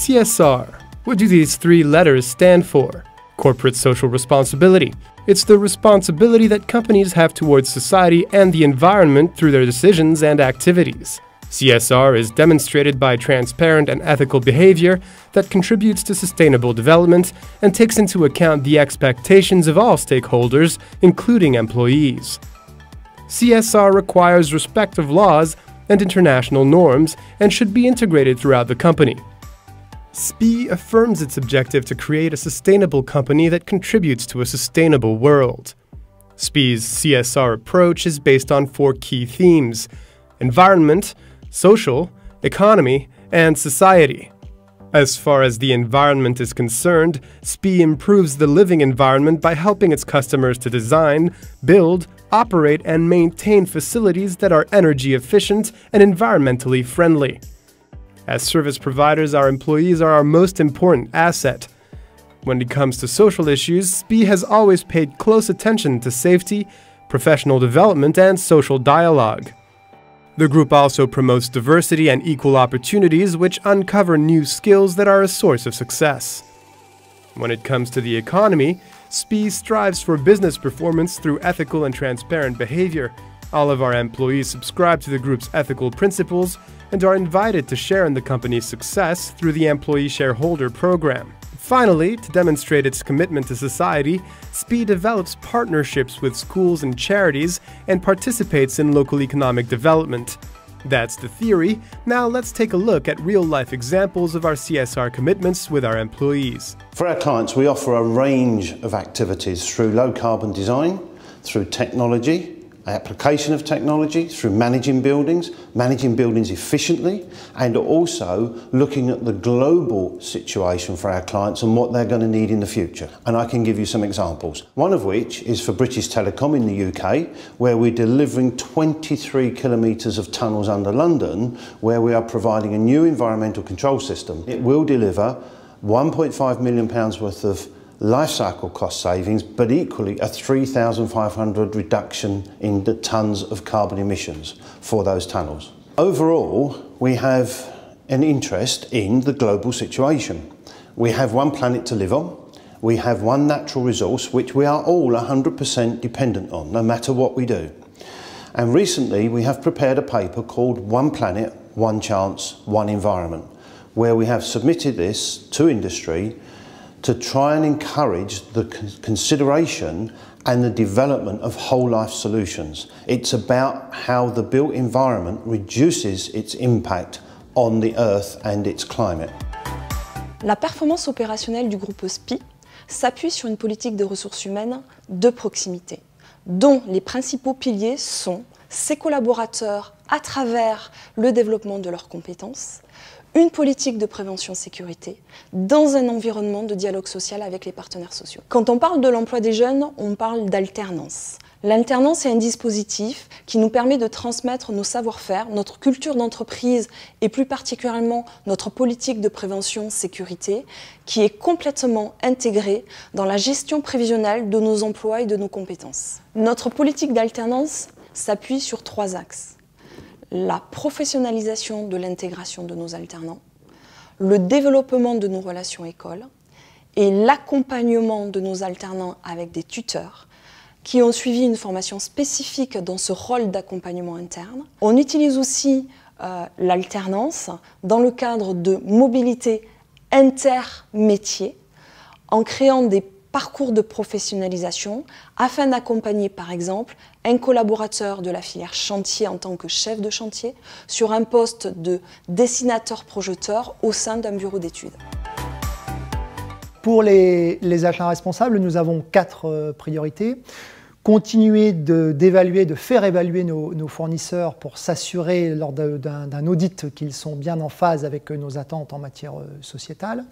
CSR. What do these three letters stand for? Corporate social responsibility. It's the responsibility that companies have towards society and the environment through their decisions and activities. CSR is demonstrated by transparent and ethical behavior that contributes to sustainable development and takes into account the expectations of all stakeholders, including employees. CSR requires respect of laws and international norms and should be integrated throughout the company. SPIE affirms its objective to create a sustainable company that contributes to a sustainable world. SPIE's CSR approach is based on 4 key themes: environment, social, economy, and society. As far as the environment is concerned, SPIE improves the living environment by helping its customers to design, build, operate, and maintain facilities that are energy efficient and environmentally friendly. As service providers, our employees are our most important asset. When it comes to social issues, SPIE has always paid close attention to safety, professional development, and social dialogue. The group also promotes diversity and equal opportunities, which uncover new skills that are a source of success. When it comes to the economy, SPIE strives for business performance through ethical and transparent behavior. All of our employees subscribe to the group's ethical principles and are invited to share in the company's success through the Employee Shareholder Program. Finally, to demonstrate its commitment to society, SPIE develops partnerships with schools and charities and participates in local economic development. That's the theory. Now let's take a look at real-life examples of our CSR commitments with our employees. For our clients, we offer a range of activities through low-carbon design, through technology, application of technology, through managing buildings efficiently, and also looking at the global situation for our clients and what they're going to need in the future. And I can give you some examples. One of which is for British Telecom in the UK, where we're delivering 23 kilometres of tunnels under London, where we are providing a new environmental control system. It will deliver £1.5 million worth of life cycle cost savings, but equally a 3,500 reduction in the tonnes of carbon emissions for those tunnels. Overall, we have an interest in the global situation. We have one planet to live on. We have one natural resource which we are all 100% dependent on, no matter what we do. And recently we have prepared a paper called One Planet, One Chance, One Environment, where we have submitted this to industry to try and encourage the consideration and the development of whole life solutions. It's about how the built environment reduces its impact on the earth and its climate. La performance opérationnelle du groupe SPIE s'appuie sur une politique de ressources humaines de proximité, dont les principaux piliers sont ses collaborateurs à travers le développement de leurs compétences, une politique de prévention sécurité dans un environnement de dialogue social avec les partenaires sociaux. Quand on parle de l'emploi des jeunes, on parle d'alternance. L'alternance est un dispositif qui nous permet de transmettre nos savoir-faire, notre culture d'entreprise et plus particulièrement notre politique de prévention sécurité qui est complètement intégrée dans la gestion prévisionnelle de nos emplois et de nos compétences. Notre politique d'alternance s'appuie sur 3 axes. La professionnalisation de l'intégration de nos alternants, le développement de nos relations écoles et l'accompagnement de nos alternants avec des tuteurs qui ont suivi une formation spécifique dans ce rôle d'accompagnement interne. On utilise aussi l'alternance dans le cadre de mobilité intermétier en créant des parcours de professionnalisation afin d'accompagner par exemple un collaborateur de la filière chantier en tant que chef de chantier sur un poste de dessinateur-projeteur au sein d'un bureau d'études. Pour les achats responsables, nous avons 4 priorités. Continuer d'évaluer, de faire évaluer nos fournisseurs pour s'assurer lors d'un audit qu'ils sont bien en phase avec nos attentes en matière sociétale.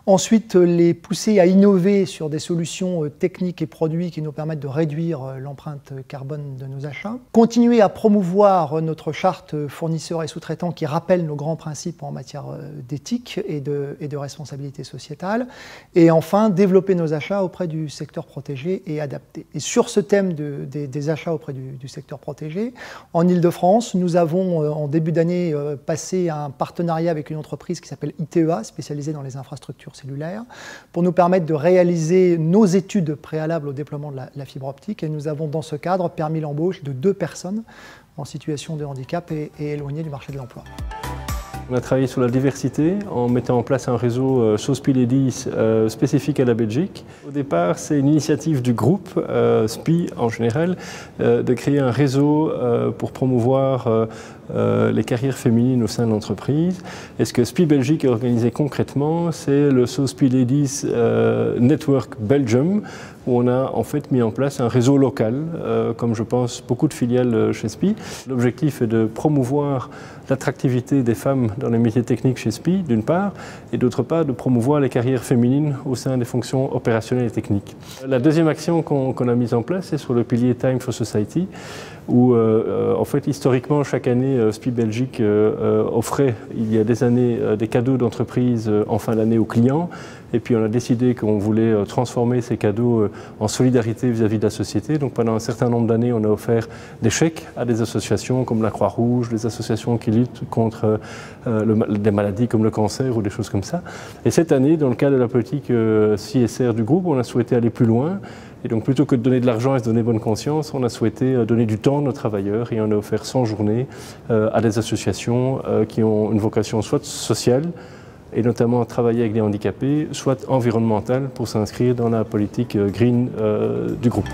Ensuite, les pousser à innover sur des solutions techniques et produits qui nous permettent de réduire l'empreinte carbone de nos achats. Continuer à promouvoir notre charte fournisseurs et sous-traitants qui rappelle nos grands principes en matière d'éthique et de responsabilité sociétale. Et enfin, développer nos achats auprès du secteur protégé et adapté. Et sur ce thème des achats auprès du secteur protégé, en Ile-de-France, nous avons en début d'année passé un partenariat avec une entreprise qui s'appelle ITEA, spécialisée dans les infrastructures cellulaires, pour nous permettre de réaliser nos études préalables au déploiement de la fibre optique. Et nous avons dans ce cadre permis l'embauche de 2 personnes en situation de handicap et éloignées du marché de l'emploi. On a travaillé sur la diversité en mettant en place un réseau SPI Ladies spécifique à la Belgique. Au départ, c'est une initiative du groupe SPI en général de créer un réseau pour promouvoir les carrières féminines au sein de l'entreprise. Et ce que SPI Belgique a organisé concrètement, c'est le SPI Ladies Network Belgium, où on a en fait mis en place un réseau local, comme je pense beaucoup de filiales chez SPI. L'objectif est de promouvoir l'attractivité des femmes dans les métiers techniques chez SPI, d'une part, et d'autre part, de promouvoir les carrières féminines au sein des fonctions opérationnelles et techniques. La deuxième action qu'on a mise en place, c'est sur le pilier Time for Society, où en fait historiquement chaque année SPI Belgique offrait il y a des années des cadeaux d'entreprise en fin d'année aux clients, et puis on a décidé qu'on voulait transformer ces cadeaux en solidarité vis-à-vis de la société. Donc pendant un certain nombre d'années, on a offert des chèques à des associations comme la Croix-Rouge, des associations qui luttent contre des maladies comme le cancer ou des choses comme ça. Et cette année, dans le cadre de la politique CSR du groupe, on a souhaité aller plus loin. Et donc plutôt que de donner de l'argent et se donner bonne conscience, on a souhaité donner du temps à nos travailleurs et on a offert 100 journées à des associations qui ont une vocation soit sociale, et notamment à travailler avec des handicapés, soit environnementale pour s'inscrire dans la politique green du groupe.